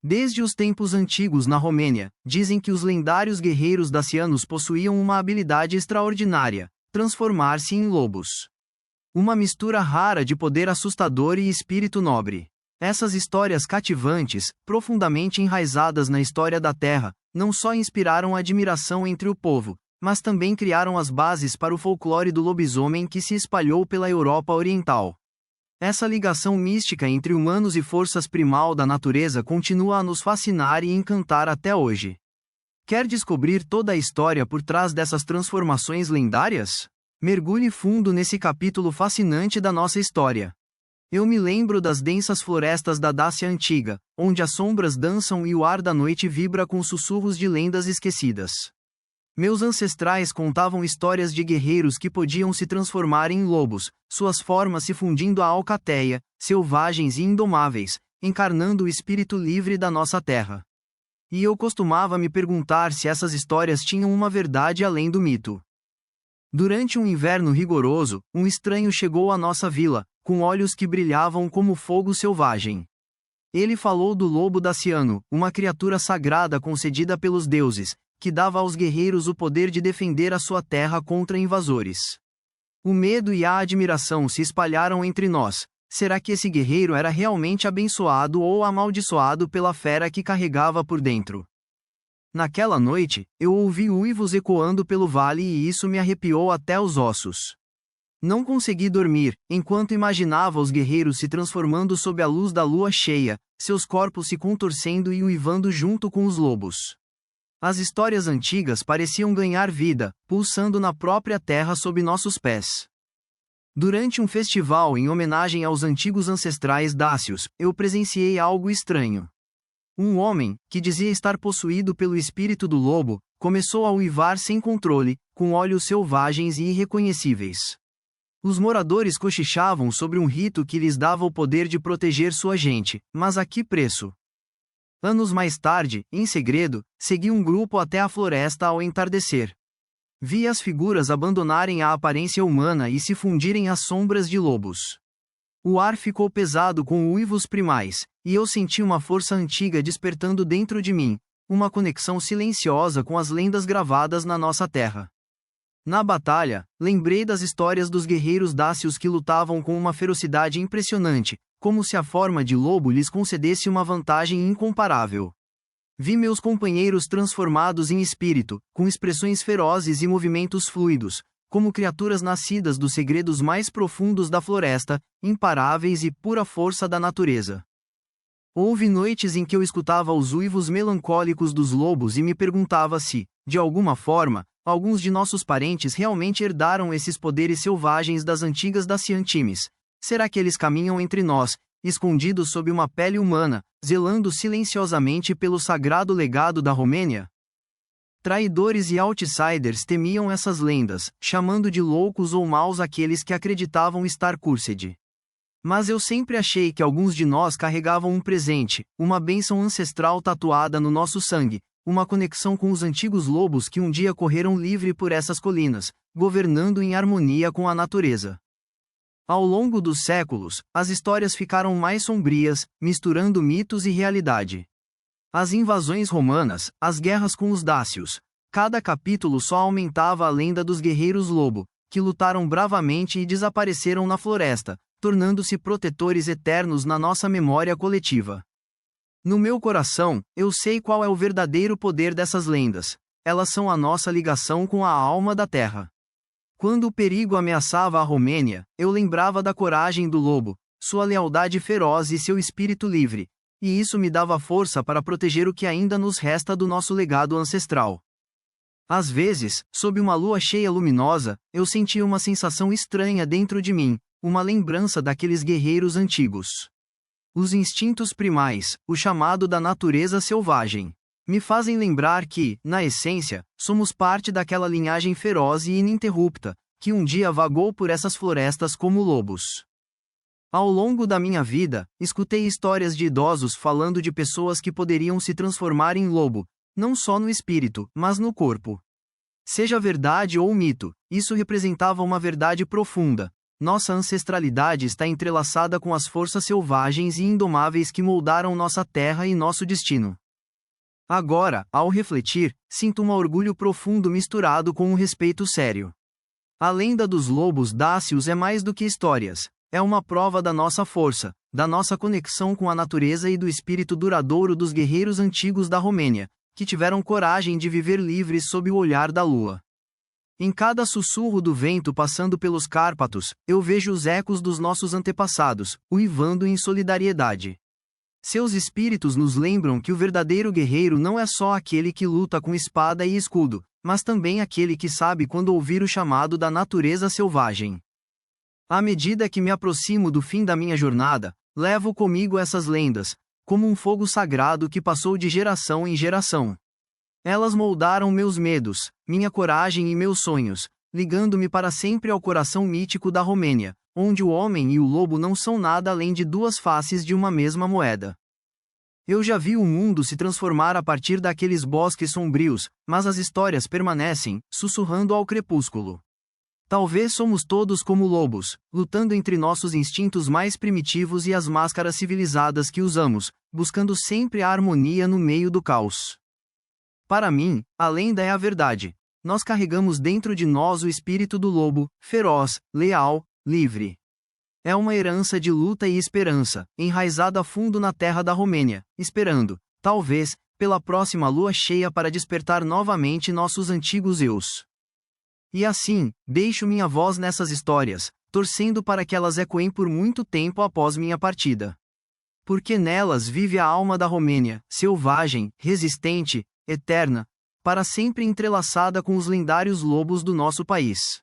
Desde os tempos antigos na Romênia, dizem que os lendários guerreiros dacianos possuíam uma habilidade extraordinária: transformar-se em lobos. Uma mistura rara de poder assustador e espírito nobre. Essas histórias cativantes, profundamente enraizadas na história da Terra, não só inspiraram admiração entre o povo, mas também criaram as bases para o folclore do lobisomem que se espalhou pela Europa Oriental. Essa ligação mística entre humanos e forças primal da natureza continua a nos fascinar e encantar até hoje. Quer descobrir toda a história por trás dessas transformações lendárias? Mergulhe fundo nesse capítulo fascinante da nossa história. Eu me lembro das densas florestas da Dácia antiga, onde as sombras dançam e o ar da noite vibra com sussurros de lendas esquecidas. Meus ancestrais contavam histórias de guerreiros que podiam se transformar em lobos, suas formas se fundindo à alcateia, selvagens e indomáveis, encarnando o espírito livre da nossa terra. E eu costumava me perguntar se essas histórias tinham uma verdade além do mito. Durante um inverno rigoroso, um estranho chegou à nossa vila, com olhos que brilhavam como fogo selvagem. Ele falou do lobo daciano, uma criatura sagrada concedida pelos deuses, que dava aos guerreiros o poder de defender a sua terra contra invasores. O medo e a admiração se espalharam entre nós. Será que esse guerreiro era realmente abençoado ou amaldiçoado pela fera que carregava por dentro? Naquela noite, eu ouvi uivos ecoando pelo vale e isso me arrepiou até os ossos. Não consegui dormir, enquanto imaginava os guerreiros se transformando sob a luz da lua cheia, seus corpos se contorcendo e uivando junto com os lobos. As histórias antigas pareciam ganhar vida, pulsando na própria terra sob nossos pés. Durante um festival em homenagem aos antigos ancestrais dácios, eu presenciei algo estranho. Um homem, que dizia estar possuído pelo espírito do lobo, começou a uivar sem controle, com olhos selvagens e irreconhecíveis. Os moradores cochichavam sobre um rito que lhes dava o poder de proteger sua gente, mas a que preço? Anos mais tarde, em segredo, segui um grupo até a floresta ao entardecer. Vi as figuras abandonarem a aparência humana e se fundirem às sombras de lobos. O ar ficou pesado com uivos primais, e eu senti uma força antiga despertando dentro de mim, uma conexão silenciosa com as lendas gravadas na nossa terra. Na batalha, lembrei das histórias dos guerreiros dácios que lutavam com uma ferocidade impressionante, como se a forma de lobo lhes concedesse uma vantagem incomparável. Vi meus companheiros transformados em espírito, com expressões ferozes e movimentos fluidos, como criaturas nascidas dos segredos mais profundos da floresta, imparáveis e pura força da natureza. Houve noites em que eu escutava os uivos melancólicos dos lobos e me perguntava se, de alguma forma, alguns de nossos parentes realmente herdaram esses poderes selvagens das antigas daciantimes. Será que eles caminham entre nós, escondidos sob uma pele humana, zelando silenciosamente pelo sagrado legado da Romênia? Traidores e outsiders temiam essas lendas, chamando de loucos ou maus aqueles que acreditavam estar cursed. Mas eu sempre achei que alguns de nós carregavam um presente, uma bênção ancestral tatuada no nosso sangue, uma conexão com os antigos lobos que um dia correram livre por essas colinas, governando em harmonia com a natureza. Ao longo dos séculos, as histórias ficaram mais sombrias, misturando mitos e realidade. As invasões romanas, as guerras com os dácios. Cada capítulo só aumentava a lenda dos guerreiros lobo, que lutaram bravamente e desapareceram na floresta, tornando-se protetores eternos na nossa memória coletiva. No meu coração, eu sei qual é o verdadeiro poder dessas lendas. Elas são a nossa ligação com a alma da terra. Quando o perigo ameaçava a Romênia, eu lembrava da coragem do lobo, sua lealdade feroz e seu espírito livre, e isso me dava força para proteger o que ainda nos resta do nosso legado ancestral. Às vezes, sob uma lua cheia luminosa, eu sentia uma sensação estranha dentro de mim, uma lembrança daqueles guerreiros antigos. Os instintos primais, o chamado da natureza selvagem, me fazem lembrar que, na essência, somos parte daquela linhagem feroz e ininterrupta, que um dia vagou por essas florestas como lobos. Ao longo da minha vida, escutei histórias de idosos falando de pessoas que poderiam se transformar em lobo, não só no espírito, mas no corpo. Seja verdade ou mito, isso representava uma verdade profunda. nossa ancestralidade está entrelaçada com as forças selvagens e indomáveis que moldaram nossa terra e nosso destino. Agora, ao refletir, sinto um orgulho profundo misturado com um respeito sério. A lenda dos lobos dácios é mais do que histórias. É uma prova da nossa força, da nossa conexão com a natureza e do espírito duradouro dos guerreiros antigos da Romênia, que tiveram coragem de viver livres sob o olhar da lua. Em cada sussurro do vento passando pelos Cárpatos, eu vejo os ecos dos nossos antepassados, uivando em solidariedade. Seus espíritos nos lembram que o verdadeiro guerreiro não é só aquele que luta com espada e escudo, mas também aquele que sabe quando ouvir o chamado da natureza selvagem. À medida que me aproximo do fim da minha jornada, levo comigo essas lendas, como um fogo sagrado que passou de geração em geração. Elas moldaram meus medos, minha coragem e meus sonhos, ligando-me para sempre ao coração mítico da Romênia, onde o homem e o lobo não são nada além de duas faces de uma mesma moeda. Eu já vi o mundo se transformar a partir daqueles bosques sombrios, mas as histórias permanecem, sussurrando ao crepúsculo. Talvez somos todos como lobos, lutando entre nossos instintos mais primitivos e as máscaras civilizadas que usamos, buscando sempre a harmonia no meio do caos. Para mim, a lenda é a verdade. Nós carregamos dentro de nós o espírito do lobo, feroz, leal, livre. É uma herança de luta e esperança, enraizada a fundo na terra da Romênia, esperando, talvez, pela próxima lua cheia para despertar novamente nossos antigos eus. E assim, deixo minha voz nessas histórias, torcendo para que elas ecoem por muito tempo após minha partida. Porque nelas vive a alma da Romênia, selvagem, resistente, eterna, para sempre entrelaçada com os lendários lobos do nosso país.